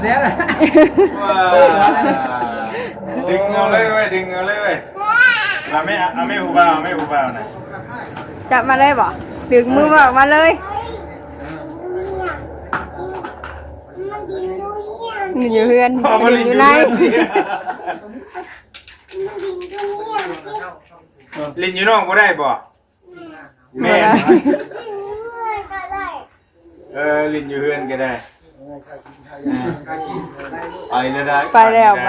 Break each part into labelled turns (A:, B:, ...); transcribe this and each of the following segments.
A: เสียเลย
B: ดึงเอาเลยเว้ยดึงเอาเลยเว้ยเราไม่หูเบาไม่หูเบานะ
C: จับมาเลยบ่ดึงมือออกมาเลยมันอยู่เฮือนมันอยู่ใน
B: ลินอยู่นอกก็ได้บ่แม่ลินอยู่เฮือนก็ได้ไปแล้วได้
C: ไปแล้วไป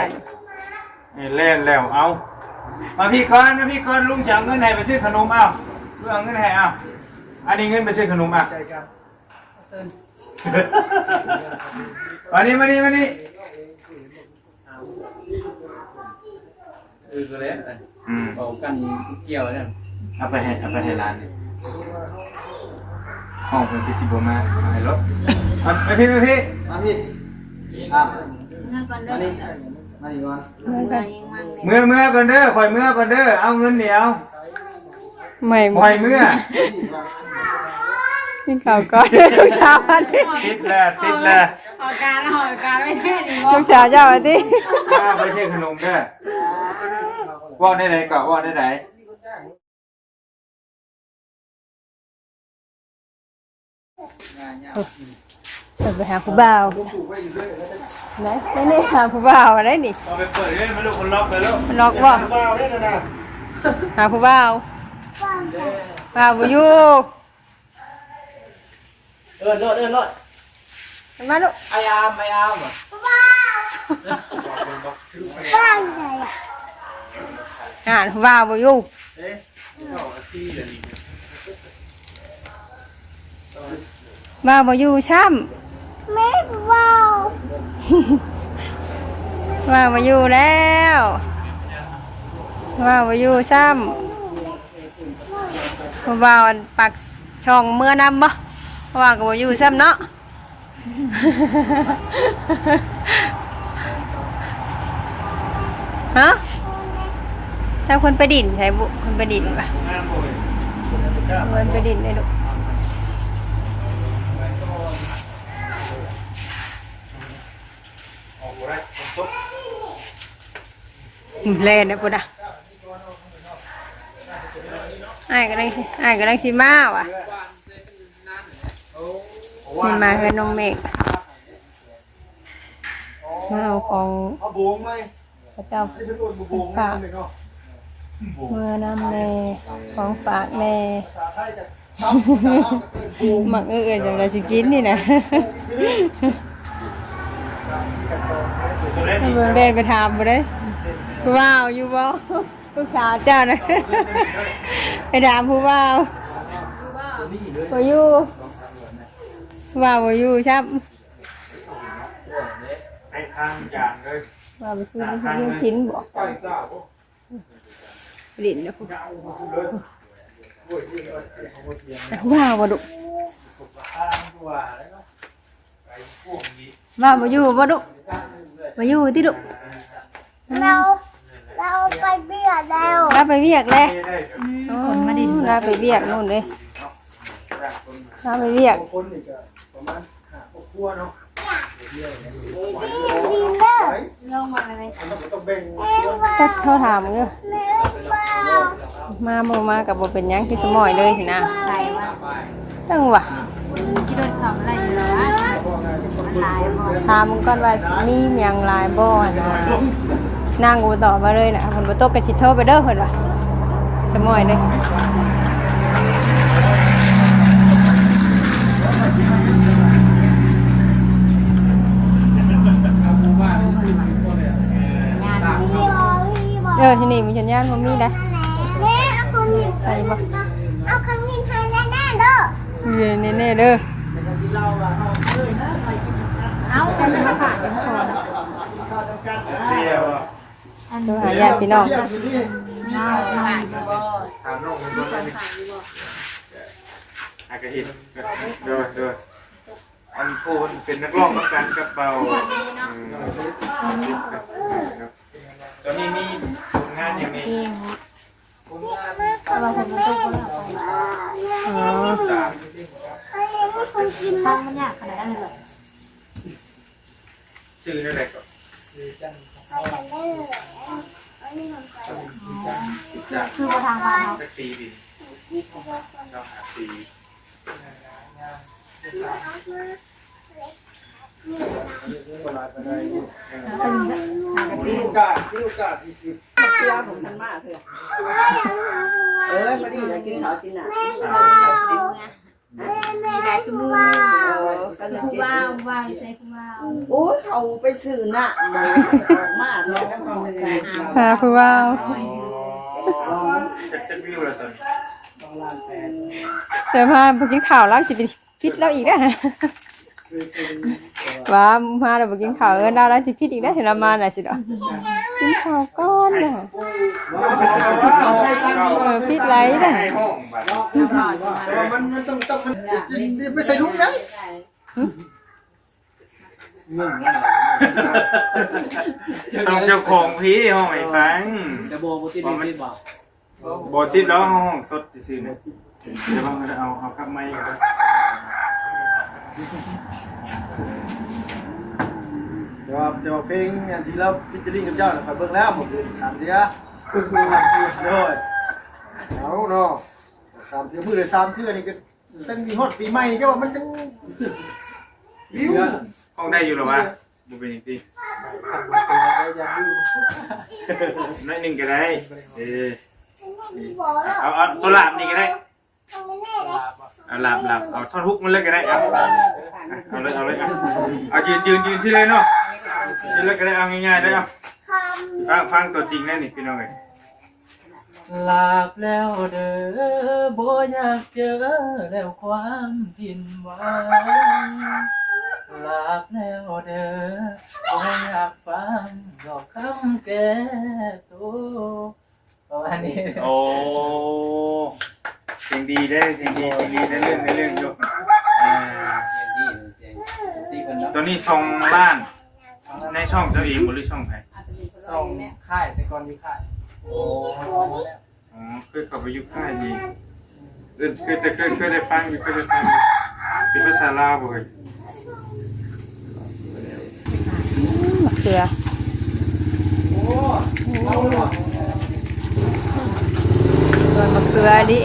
B: เล่นแล้วเอามาพี่ก้อนลุงจะเอาเงินให้ไปซื้อขนมเอาลุงเอาเงินให้เอาอันนี้เงินไปซื้อขนมอ่ะมานี่
A: ตัวเล็กเอากันเกี่ยวเนี่ย
B: เอาไปให้ร้านนี่ห้องเป็นพิซิโบมาให้รถมาพี่
D: มาพี่ครับ
E: เมื่อก่อนเด้อ
D: มาอีกวัน
E: เมื่อก่อนยังมั่งเลย
B: เมื่อก่อนเด้อคอยเมื่อก่อนเด้อเอาเงินเดี๋ยว
C: ไม่
B: คอยเมื่อ
C: กินข้าวก่อนลูกสาวที่
B: ติดแล้ว
E: หอการไม่แท้ดีบ่
C: ลูกสาวเจ้าที่
B: ไปซื้อขนมเด้อว่าได้ไหนก่อนว่าได้ไหน
C: ไปหาผู้บ่าวไหนนี่หาผู้บ่าวอะไรนี่
B: เอาไปเปิดเลยมาลูกคนล็อกไปลูก
C: มันล็อกบ่หาผู้บ่าวบ่าวบ่อยู่
A: รถ
C: มาลูก
A: ไออาร์มอ่ะ
C: ผู้บ่าวบ่อยู่บ่าวบ่อยู่ช้ำแม่บ่าวบ่าวบ่อยู่แล้วบ่าวบ่อยู่ช้ำบ่าวปักช่องเมื่อนำบ่เพราะว่าก็บ่อยู่ช้ำเนาะฮะถ้าคนไปดินใช่บุคนไปดินป่ะคนไปดินเลยลูกเล่นนะปุ๊ดอ่ะไอ้กำลังชิมาว่ะนี่มาเฮือนน้องเมฆมาเอาของพระเจ้าฝากเมื่อน้ำแน่ของฝากแน่หมักอื่นจังเลยสิกินนี่นะเมืองเด่นไปถามบ่ได้ว้าวอยู่บ่ลูกสาวเจ้านะไปถามผู้ว้าวบ่อยู่ว้าวบ่อยู่ชับ
B: ไอ้ข้างจานเลย
C: ว่าไปซื้อลูกชิ้นบ่ลิ้นนะพวกว้าวบ่ดุว้าวบ่อยู่บ่ดุบ่อยู่ติดุ
E: เราไปเบี้ยแล้ว
C: เราไปเวียกเลยคนมาดินเราไปเวียกนู่นเลยเราไปเวียก
E: ลงมาเลย
C: ก็เขาถามเงี้ยมาบ่มากับบ่เป็นยังที่สมอยเลยสินะ
E: ไหลว่า
C: จังหวะ
E: คิดโดนคำอะไรอยู่หรอวะมันหลายบ่
C: ถามมึงก่อนว่ามีหยังหลายบ่นะนางกูตอบมาเลยนะคนบ่ตกกระชิดโทรไปเด้อเพิ่นว่าสมอยเลยที่นี่มีสัญญาณบ่มีได้
E: แม่เอาคนนี้
C: ไปบ่
E: เอาคนนี้ให้แน่ๆเด้อ
C: แน่ๆเด้อ
E: เอาจะมาฝากกันก่อน
B: เสียว
C: โทรหาญาติพี่น้อง
E: มีคนฝากบ่
B: ถามน้องคนนั้นอากาศเด้ออันพูนเป็นนักร้องต้องการกับเบาตอนนี้มีผลงานอย่างนี้
E: เราทำมันต้องคนละ
C: อ๋อ
E: ตั้งมันยากขนาดนั้นเลย
B: ชื่อนั่นแหละก็จาก
E: คือบ่ทางบ้านเฮา
B: สักปีดิเราหาปี
D: มีโอกาสที่สิบ
F: เชื่อผมมันมากเลยมาดีแล้วกินข้าวกินอ่ะ
E: มีหลายชั่วโมง
F: กัน
E: ผู้
F: กิน
E: ว่าวว่าวอยู่ใส่ผู้ว่าว
F: โอ้ยเขาไปซื้อหน้าเลยมากเลยก็เขาไม่ได้
C: พาผู้ว่าว
B: จะวิวแล้วตอนนี้
C: แต่พาไปกินข้าวแล้วจะเป็นพิษแล้วอีกนะว่ามาเราไปกินข้าวเราแล้วจะพิษอีกนะเห็นเรามาไหนสิเนาะกินข้าวก้อนน่ะพิษไรน่ะ
B: ให้ห้องแบบ
D: แต่ว่ามันต้องมันไม่ใส่ลุงนะ
B: ต้องเจ้าของพี่ห้องไอ้ฟัง
A: จะโบติดติดบ่
B: บติดแล้วห้องสดซื่อเนี่ยเดี๋ยวเราจะเอาข้าวไม้กัน
D: เดี๋ยวเพลงอย่างที่เราพิจารณากับเจ้าคอยเบิ่งแล้วผม3เดือนด้วยเอาเนาะ3เดือนมื้อละ3เทื่อนี่ก็ตั้งมีฮอดปีใหม่เจ้าว่ามันจังวิว
B: ห้องได้อยู่หรอวะบุเป็นอย่างที่น้อยหนึ่งก็ได้เอาตัวหลาบนี่ก็ได้เอาหลาบเอาท่อนฮุกมันเลยก็ได้เอาเลยเอายืนที่เลยเนาะยืนเลยก็ได้เอาง่ายๆได้เอาฟังตัวจริงแน่นี่พี่น้องเอ้ย
A: หลับแล้วเด้อบ่อยากเจอแล้วความผิดหวังหลับแล้วเด้อบ่อยากฟังดอกคำแก่ตัวประมาณนี้
B: โอ้เสียงดีได้เสียงดีในเรื่องยกตัวนี้ช่องล้านในช่องเจ้าเองหรือช่องใคร
A: ส่งค่ายแต่ก่อนมีค่ายโอ้
B: อ๋อเคยเข้าไปอยู่ค่ายดีเคยได้ฟังอยู่เป็นภาษาลาวบ่เคย
C: มะเขือ
A: เอาหรอ
C: ส่วนมะเขือดิ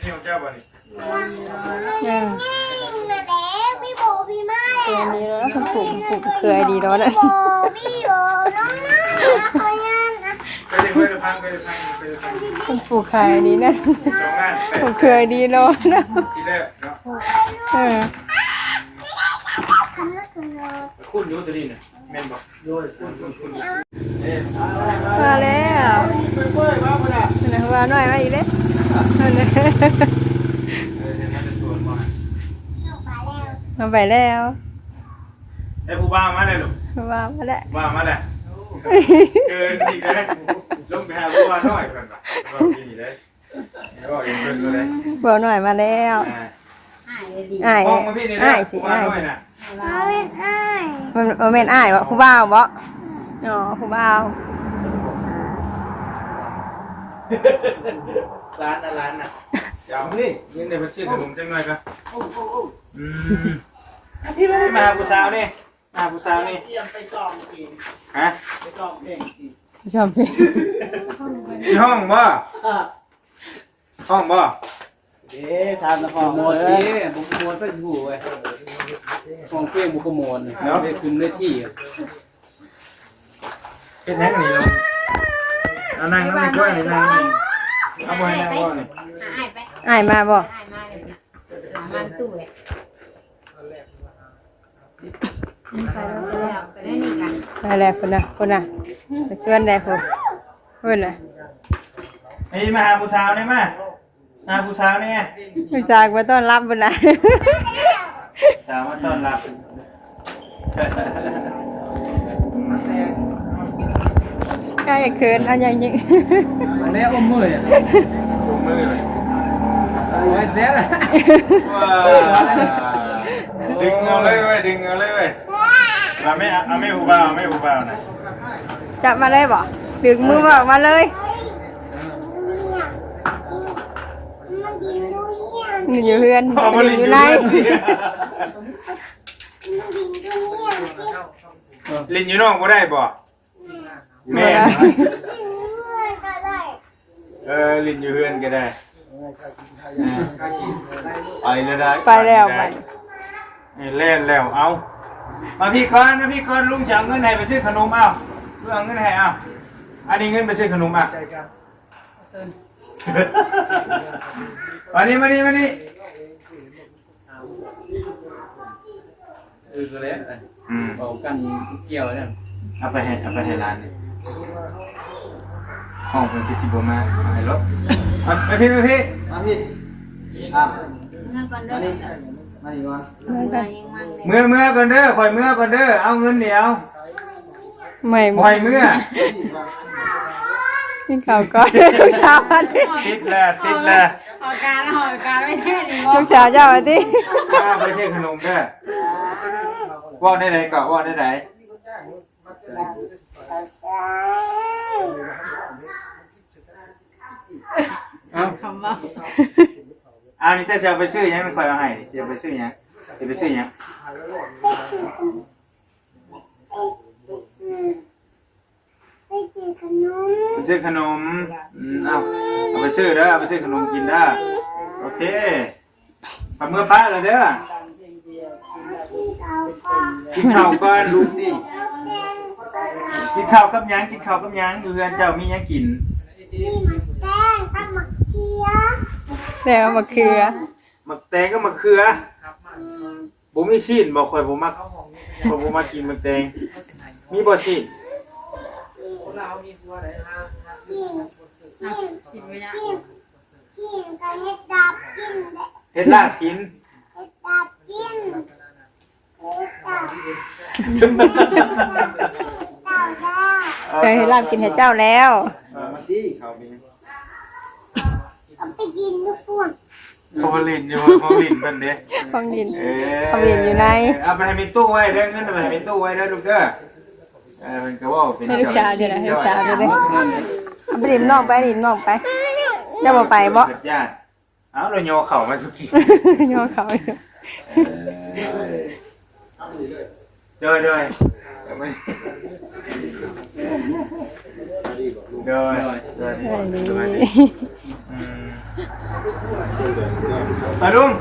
B: นี่ของเจ้าบ่นี่
C: ตัวนี้แล้วก็ปลูกมะเขือดีแล้วนะ
B: เคยได้ฟัง
C: คนปลูกขายดีนะ
B: ช่องล้าน
C: มะเขือดีแล้วนะ
B: ที่แรกเนาะ คุณอยู่ตัวนี้น่ะแม่นบ่คุณ
C: มาแล้วนะว่าหน่อยมาอีกเลยมาไปแล้ว
B: ไอ้ผู้บ้ามาเลยลูก
C: ว่ามาแล้ว
B: บ้ามาเลยเกินอีกเลยลงไปหาผู้บ้าน้อยก่อนป่ะว่าพี่นี่เลยก็ยังเกินเลย
C: บัวหน่อยมาแล้ว
E: อ้ายเลยดี
C: อ้าย
B: มองมาพี่นี่เลย
C: อ้ายสิ
B: ผู้บ้า
C: อ้าย
B: น้อยน่ะ
C: มันเป็นอ้ายวะผู้บ่าวบ่อ๋อผู้บ่าว
B: ร้านน่ะเดี๋ยวนี่เงินเดี๋ยวไปซื้อขนมจังหน่อยป่ะพี่ไม่มาผู้สาวนี่มาผู้สาวนี่
D: เตรียมไปซ้อมกิน
B: ฮะ
D: ไปซ้อมเพลงกิน
C: ผู้ชมเป็น
B: ที่ห้องบ่ห้องบ่
D: เด้ทานละพอ
A: โมดสิบุกโมดไปถูเว้ยของเพียงบุกโมดเนาะได้คืนได้ที่
B: เป็นแท้งนี่ลูกเอานั่งนั่งช่วยนี่นั่งเอาบ่ให้นั่งบ่นี่
E: อ้ายไป
C: อ้ายมาบ่
E: อ้ายมาเลยนะมันตู้เลยไปแล้วไปได้นี่กัน
C: ไปแล้วคนน่ะไปชวนได้คนน่ะ
B: ไอ้มาหาผู้สาวนี่มาหาผู้สาวนี่
C: รู้จักมาต้อนรับคนน่ะ
B: สาวมาต้อนรับ
A: มาแซง
C: ก็อย่าเขินอันอย่างนี้
A: มาแล้วอมมืออ่ะ
B: จุงมือเลย
A: โอ้ยเสียเลย
B: ดึงเอาเลยเว้ยดึงเอาเลยเว้ยเอาไม่หูเบานะ
C: จับมาเลยบ่ดึงมือบอกมาเลย นี่อยู่เพื่อน
B: พ่อมา
C: อ
B: ลิน
C: ยู่
B: อยู่
C: ใน
B: ลินอยู่นอกบ่ได้บ่แม่ลินอยู่เพื่อนก็ได้ไปแล้วได้
C: ไปแล้วไป
B: เล่นแล้วเอามาพี่ก่อนนะพี่ก่อนลุงจะเอาเงินให้ไปซื้อขนมเอาลุงเอาเงินให้เอาอันนี้เงินไปซื้อขนมอ่ะมานี่มานี่มานี่
A: ก็แล้วเอากันเกี่ยวเนี่ย
B: เอาไปให้ร้านนี่ห้องเป็นที่สิบมาเอาให้รถไปพี่
A: มาพี่ครับ
E: เมื่อก่อนเด้อ
A: มาดีกว่า
E: เมื่อยังมั่งเลย
B: เมื่อก่อนเด้อคอยเมื่อก่อนเด้อเอาเงินเดี๋ยว
C: ไม่
B: คอยเมื่อ
C: กินข้าวก่อนลูกสาวอันนี้
B: ติดแล้ว
E: หอการไม่แท้นี่
C: ลูกสาวเจ้าอันนี้
B: ไปซื้อขนมเด้อว่าได้ไหนก็ว่าได้ไหน
E: คำว่า
B: อันนี้จะไปซื้อยังคอยเอาให้จะไปซื้อยังจะไปซื้อยังไปซื้อขนมเอาไปซื้อเด้อไปซื้อขนมกินได้โอเคทำเมื่อป้าเลยเด้อกินข้าวก่อนลูกดิกินข้าวกับยังอยู่เรือนเจ้ามียังกิน
C: แล้วมะเขือ
B: มักแตงก็มักเขือบ่มีชีนบ่ค่อยบ่มักบ่มักกินมักแตงมีบ่ชีน
E: กินไม่ได้
B: เฮ็ดลาบกิน
C: เคยให้ลาบกินให้เจ้าแล้ว
D: มาดีเขามี
B: เขาบ่ลิ้นอยู่เขาลิ้นเพิ่นเด้
C: ฟังดิน เขาเรียนอยู่ใน
B: เอาไปให้มีตู้ไว้เด้อเงินเอาไปให้มีตู้ไว้เด้อลูกเด้อมันก็ว่าเป็น
C: ให้ลูกสาวเดี๋ยวนะให้ลูกสาวเดี๋ยวเลยเอาไปดินนอกไปดินนอกไปเจ้าบ่ไปบ่
B: ญาติเอาเราโยเข่ามาสุกี้
C: โยนเขาอยู่
B: เด้อเด้อเด้อมาลุง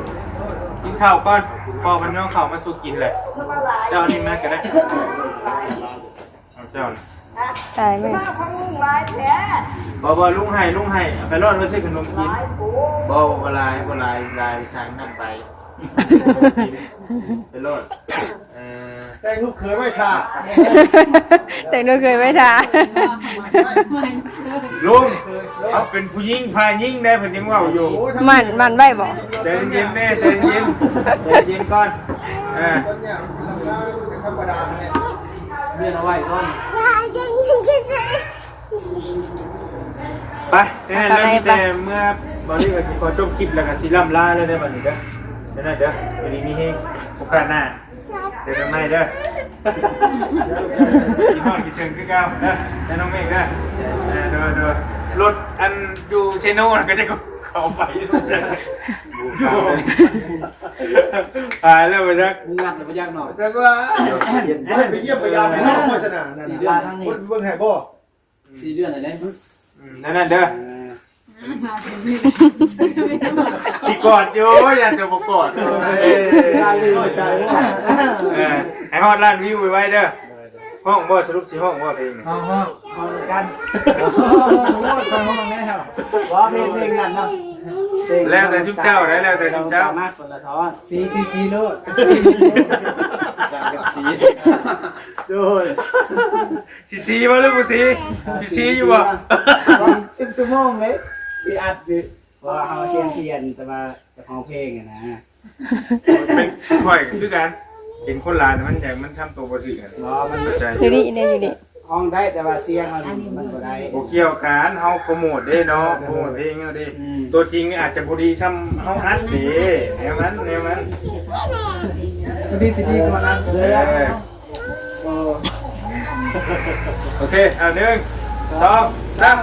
B: กินข้าวก่อนพอมันโยเข่ามาสู่กินเลยเจ้านี่มาก็ได้เอาเจ้า
C: ตายไหม
B: บ่ลุงให้เอาไปรอดไว้ซื้อขนมกินบ่ลายช้างนั่นไปไปรอด
D: แต่งลูกเขยไม่ค่ะ
C: แต่งด้วยเคยไม่ทา
B: ลุงเอาเป็นผู้หญิงฝ่ายหญิงได้เพิ่นยังว่าอยู่
C: มันไว้บ่
B: ใจเย็นแน่ใจเย็นก่อน
D: คนเนี่ยเราธรรมดาเนี่ย
A: เรียนเอาไว้ก่อน
B: ไปแล้วแต่เมื่อบอดี้ก็สิขอจบคลิปแล้วก็สิล่ำลาเลยได้บัดนี้เด้อเด้อวันนี้มีเฮงโอกาสหน้าเดี๋ยวไม่เด้อกินฮอดกินถึงคือเก่าเด้อแต่น้องเมฆเด้อเด้อรถอันอยู่เชโน่ก็จะเข้าไปรู้จักตายแล้วไปจัก
A: มึงงัดหรือไม่ยากหน่อย
B: จักว่า
D: เย็นไปเยี่ยมไปยามในห้องโฆษณานั่นคนเบิ่งให้บ่
A: 4 เดือนอะไรเนี่ย
B: นั่นเด้อสิกอดอยู่ยันจะบ่กอด
D: ร้านน้อยใจว่า
B: ให้ฮอดร้านวิวไว้เด้อห้องบ่สรุปสิห้องบ่เพลง
A: ห้องกันห้องแม่เหรอ
D: ว่าเพลงนั่นเนาะ
B: แล้วแต่ชุบเจ้าได้แล้วแต่ชุบเจ้า
A: มากคนละท้อ4โลด
D: สามกับสีโดย
B: สีบ่หรือบ่สีอยู่บ่
G: 10 ชั่วโมงเลยพี่อัดดิว่าเฮาเทียนแต่ว่าเจะของเพลงอะนะ
B: เป็นข่อยคือกันเห็นคนหลายมันอย่างมันทำตัวบ่ถึงกัน
G: บ่มัน
B: ใจ
C: อยู่นี่เนี่ยอยู่นี่
G: ห้องได้แต่ว่าเสียงมันบ่ได้
B: บ่เกี่ยวกันเฮาโปรโมทเด้เนาะโปรโมทเพลงเฮาเด้ตัวจริงอาจจะบ่ดีช่ำเฮาอัดเด้แนวนั้น
A: วันที่สิดีกว่านั้น
B: โอเคเอา1 2 3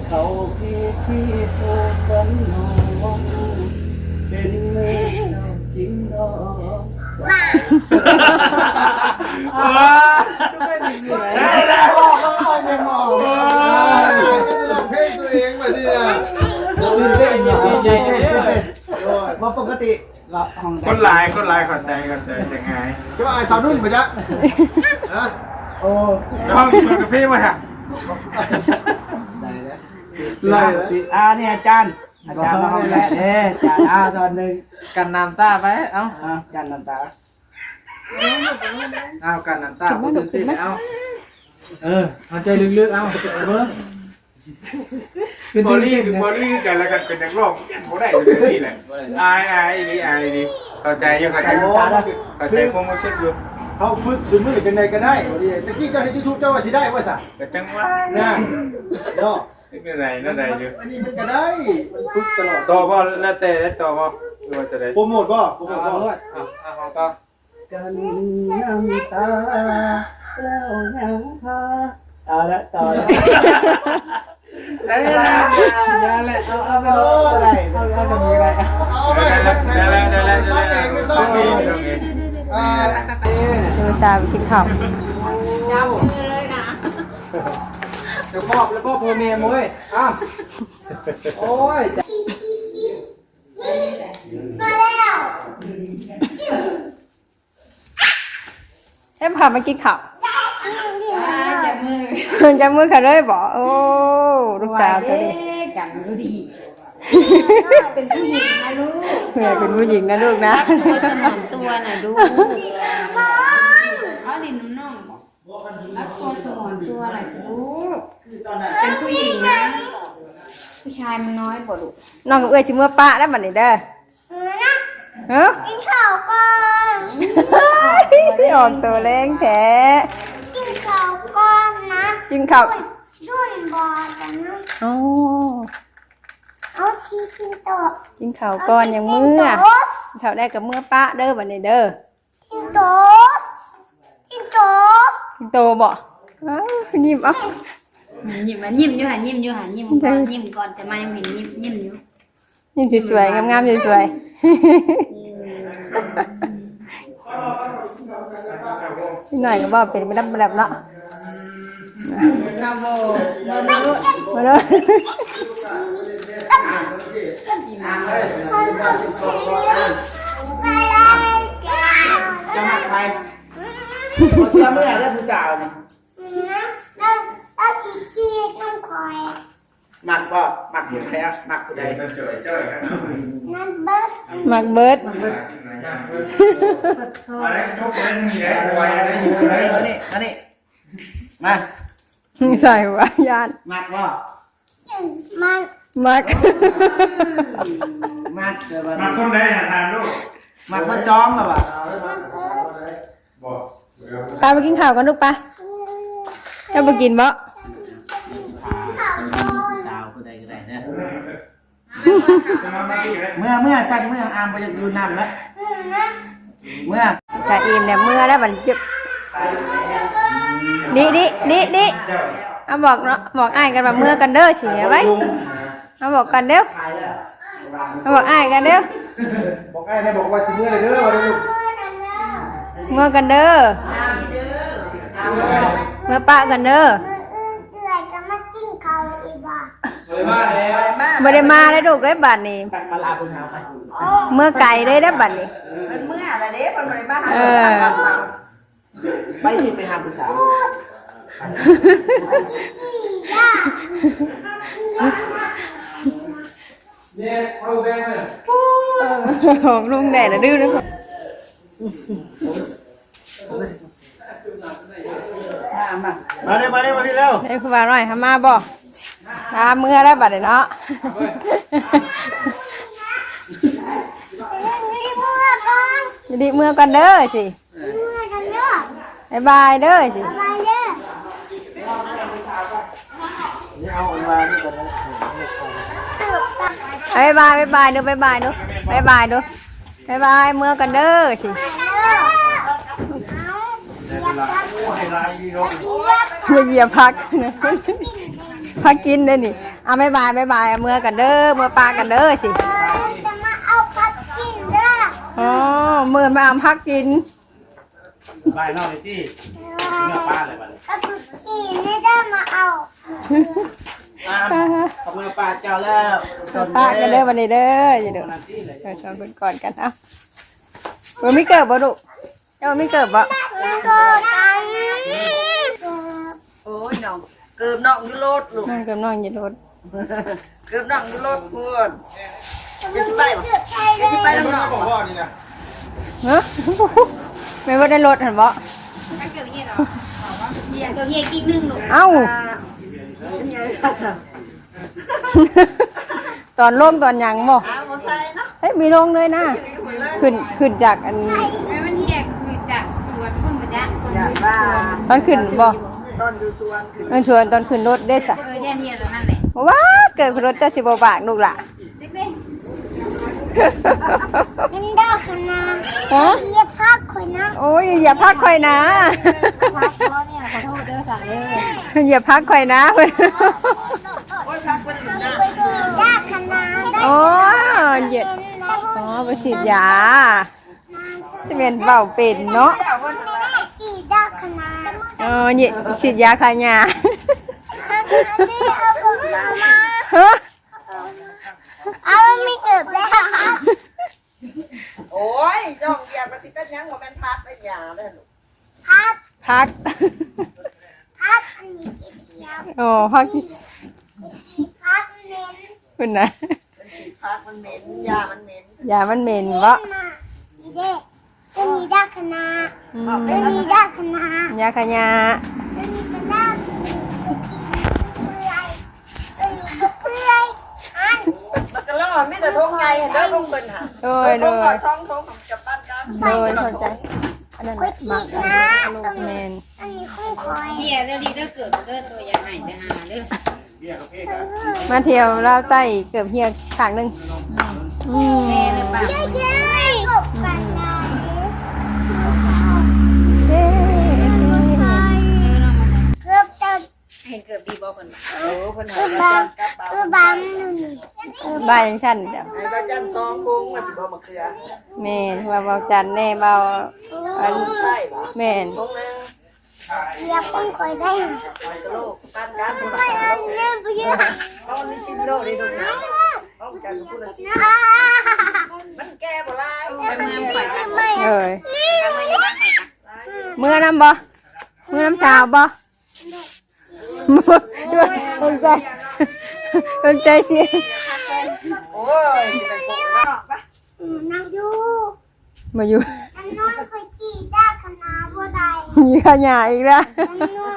G: เขาพี่ ที่สุดวันน้องเป็นเมื่อจริงดอก
D: ไม่มองจะลองเพลงตัวเองมาดินะตื่นเต้นอยู่ดีใจด้วย
G: ว่าปกติเราห้อง
B: คนหลายเข้าใจยังไง
D: จะมาไอ้สาวนุ่นมาจ๊ะฮะ
G: โอ้
B: ห้องชวนกาแฟมาค่ะ
D: ไล่แล้ว
G: เนี่ยอาจารย์มาห้องแรกอาจารย์ตอนหนึ่ง
A: กันน้ำตาไปเอ้า
G: อาจารย์น้ำตา
A: เอากันน้ำตาบ่ตื่นเต้นเอาเอาใจลึกๆเอาเบิ่ง
B: บอลลี่กันแล้วกันเป็นนักร้องเขาได้เลยนี่แหละอายนี่เข้าใจยังเข้าใจความรู้สึกอยู่
D: เขาฝึกสมือกันไหนก็ได้ดีตะกี้ก็เห็นยูทูบเจ้าว่าสิได้ว่าสัก
B: แต่จังหวะ
D: นะเนาะ
B: นั่นไรอยู่
D: อันนี้มันก็ได้มันฝึกตลอด
B: ต่อบ่แล้วแต่ต่อบ่ว่าจะได้
D: โปรโมทก็โปรโมท
A: เอา
D: ก็
A: ลวดเอาของต่อ
G: กันน้ำตาแล้วยังพาเอาละต่อแล้ว
B: ได้
A: ยาแหละเอาซะเอาซะมีอะไร
D: เอาไปฟังเองไม่ซ่อมเอง
C: โทรศัพท์กินข้าว
E: ยาวมือเลยนะ
A: เดี๋ยวบอกแล้วบอกพ่อแม่มวยอ้าวโอ้ย
C: เอ็มพามากินข้าว
E: จับมือ
C: จะมือขาเลยบ่โอ้ลูกสาวตัวนี้
E: กันดูดีเป็นผู้หญิงนะลูก
C: เพื่อเป็นผู้หญิงนะลูกนะ
E: รักตัวสมานตัวหน่อยลูกเอาดินน้องรักตัวสมานตัวหน่อยสิลูกเป็นผู้หญิงนะผู้ชายมันน้อยกว่าลูก
C: น้องกับเอ้ยชิมือป้าแล้วบัดนี้เด้อเฮ้ยกินข้าวก่อนออกตัวแรงแท้
H: กินข้าวก่อนนะ
C: กินข้าว
H: ยุ่นบอกันนะ
C: โอ้
H: เอาชีกินโตะ
C: กินข้าวก่อนยังมื้อข้าวได้กับมื้อป้าเด้อบัดนี้เด้อ
H: กินโตะกินโตะ
C: กินโตบ่อ้าวยิ้มเอ้า
E: ยิ้มอยู่หันยิ้มก่อนยิ้มก่อนแต่มายังเห็นยิ้มอยู่
C: ยิ้มสวยๆงามๆสวยๆนิดหน่อยก็บ่เป็นไปแบบเนาะ
E: กาโบโดนลูก
C: มาเลย
H: คนคนไปเลย
G: จะหักใครเชื่อเมื่อได้ผู้สาวนี่
H: นะแล้วชีน้ำคอย
G: หมักบ่หมักอยู่แล้วหมักอยู่ใด
H: นั่นเบิร์ด
C: มักเบิด
B: อะไรชกเล่นมีได้รวยได้อยู่
G: เฮ้
B: ได้
G: ยมานี่มา
C: ใส่หัวยาน
G: หมักบ่
H: มัน
C: มัก
G: หมักเดี๋ยวมัน
B: มาคนได้ทานลูก
G: หมักมันซ้อมแล้วบ่
B: บอก
C: ปาไปกินข้าวกันลูกปะจะไปกินบ่
G: สาวผู้ใดก็ได้นะ
B: จะมาไม่ได้
G: เมื่อสั่นเมื่ออามไปอยู่น้ำแล้วเมื่อ
C: จะอิ่มเนี่ยเมื่อแล้วมันจุบดิเอาบอกเนาะบอกอ้ายกันว่าเมื่อกันเด้อสิไว้เอาบอกกันเด้อเอาบอกอ้ายกันเด้อ
D: บอกไอ้ได้บอกว่าสิเมื่อไรเด้อวันนี้ลูก
C: เมื่อกันเด้อเมื่อปะกันเด้อ
H: อะไรจะมาจิ้มเขาอีกบ่
A: เลยมาแล้ว
C: บ่ได้มาได้ลูกเอ้ยบัดนี้
G: มาลาคุณหาไป
C: เมื่อไก่ได้ได้อบัดนี้
F: เมื่ออะไรเด้คนบริบ้า
C: เออ
G: ไปที่ไปหาผู้สาว
A: เนี่ยเอาแบงค์เลย
C: ของลุงแดดละดื้อนะ
G: มาเลยมาพี่เร็ว
C: ได้ผู้บ่าวหน่อยหามาบ่ตามเมื่อได้บัดนี้เนาะ
H: นี่เมื่อก่อน
C: ดิเมื่อกันเด้อสิ
H: เมื่อกันเด้อ
C: บ๊ายบายเด้อสิ
H: อะไรเด้อ
G: นี่เอาอันมานี่ก่อนนะ
C: บ๊ายบายเด้อบ๊ายบายเด้อบ๊ายบายเด้อบ๊ายบายเมื่อกันเด้อสิ อย่าเหยียบพักนะพักกินได้นี่ เอาบ๊ายบายบ๊ายบายเมื่อกันเด้อเมื่อปลากันเด้อสิ
H: จะมาเอาพัดกินเด้อ
C: อ๋อเมื่อมาเอาพักกิน
G: บายนอกเลยที่เนื้อปลาเลยบัดนี้
H: ก็คือกินไม่ได้มาเอา
G: ขอบมือปลาเจ้าแล้ว
C: ปลากันเด้อวันนี้เด้ออย่าเด้อเดี๋ยวชวนคนก่อนกันเอ้ามันไม่เกิดบ่ลูกเจ้าไม่เกิดบ่
H: นั่งโกกัน
F: โอ้ยน้องเกิบน้องอยู่รถลูก
C: นั่งกับน้องอย่าโดน
F: เกิบน้องอยู่รถเพื่อนจะสิไปบ่
H: จะสิไป
D: ไม่ต้องบอกว่านี่นะ
C: เฮ้ยไม่ว่าได้รถเห็นบ่
E: ถ้าเกิดเฮียเหรอเกิดเฮียกิ๊กนึงลูก
C: เอ้าตอนลงตอนหยังบ่
F: เอาบ่ใส่เนาะ
C: เฮ้ยมีลงเลยนะขึ้นจากอัน
E: แม่มันเฮียคือจากสวนพุ่นไปจ้ะ
F: อย่าบ้า
C: ตอนขึ้นบ่
F: ตอนอยู่สวนคือ
C: มันชวนตอนขึ้นรถได้สะ
E: แย่เฮียตอนนั้นแหละ
C: ว้าเกิดขึ้นรถจะสิบ่บากลูกล่ะ
E: เด็ก
H: นั่งได้ขนาด
C: ฮะ
H: เรียกพักคนนะ
C: โอ้ยอย่าพักค่อยนะ
H: พักเพราะเนี่ยขอโทษเด้อสั่งเลย
C: อย่าพักค่อยนะ
H: ไปกินได้ขนาดได้
C: โอ้เหยียดอ๋อไปฉีดยาจะเป็นเบาเป็นเนาะ
H: ฉีดได้ขนาด
C: เหยียดฉีดยาคายา ฮะ
H: เอาไม่เกิดแล้ว
F: โอ้ยย่องเหยียบมันสิเป็นหยังว่าแม่นพักเป็นหยาเด้อลูก
H: พัก
C: พัก
H: พักอันนี้เขียว
C: โอ้พัก
H: พักเน้น
C: คุณนะ
F: มันสิพักมันเหม็นยามันเหม็น
C: ยามันเหม็นวะ
H: มาอีเด็กตัวนี้ได้ขนาด
C: อื
H: ตัว
C: ม
H: นี้ได้ขนาด
C: ยาคายา
H: ตัวนี้ก็ได้เปื่อยตัวนี้ก็เปื่อยอัน
F: มันก็ล่อมีแต่ทงใหญ่เด้อทงเบิ่นหา
C: โดยโด
F: ทง
C: ย
F: ก็ช่องทงของกับบ้านกัน
C: โดยเข้าใจอันนั้น
H: ก็
C: มั
H: ฉี
C: ก
H: ดนะตรง
C: แม
H: นี้
C: น
H: อันนี้คุ้มคอย
E: เฮียเด้อดีเด้อเกิดเด้อตัวอย่าให้จะหาเด้อ
G: เบี้ยกับเพกอะ
C: มาเที่ยวเล่าวใต้เกือบเฮียขางหนึ่งอืม
E: แม่เด้อป่า
H: เย้ๆกบกันนะ
C: เย้
H: เกือบจะ
E: เห็นเกิดดีบ่เพิ่น
F: เออเพิ่นหาบ้านกับเปล่า
H: คือบางหนึ่ง
C: บ้านยังชั้นเดี๋ยว
F: ไอ้บ้านจันทร์ซองคุ้งมาสิบ่มะเขือ
C: แม่นว่าเบาจันแน่เบาอัน
F: ใช่บ่
C: แม่น
F: ทงนึง
H: เรียกคุ้มคอยได้
F: ไปกับลูกบ้านกันผู้ละ
H: ไม่
F: 3
H: อัน
F: โล
H: นี้เยอะ
F: เอานี่10โลนี่ดูนะต้องกันผู้ละ10มันแก่บ่ลาย
E: ไปเมืองข่อยกัน
H: ไม่
C: เอ้ย
E: ไปเมืองอยู่บ้านข่อยกัน
C: เมื่อน้ำบ่เมื่อน้ำสาวบ่สนใจสนใจสิ
F: โอ้ยสิเป็นพวกนอกปะ
H: นั่งอยู่
C: มาอยู่
H: อันนู้นคอยจีได้ขนาดบ่ได้
C: อยู่ขยะอีกแล้ว
H: อันนู้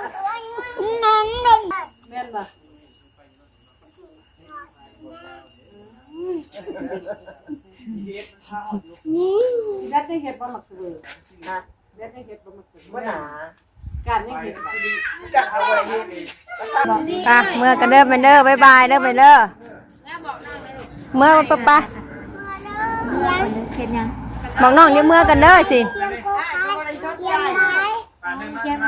H: นนั้นเลย
F: แม่นบ่
H: นี่
F: ได้ได้เฮ็ดบ่มักสวยฮะได้ได้เฮ็ดบ่มักสวยบ่หนาการยังเฮ็ดจักเอาไว้เฮ็ด
C: อ่ะเมื่อกันเด้อไปเด้อบายบายเด้อไปเด้อ
E: แล้วบอกน้องนะลูก
C: เมื่อปะปะ
H: เขียน
C: บอกน้องเดี๋ยวเมื่อกันเด้อสิ
H: เขียนโกคายเขียนไ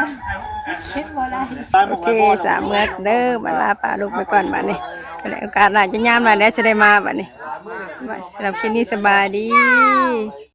H: ร
C: โอเคสามเมื่อกันเด้อบัดลาป่าลูกไปก่อนบัดนี้ในโอกาสหน้าจะย่ามมาได้จะได้มาบัดนี้สำหรับคลิปนี้สบายดี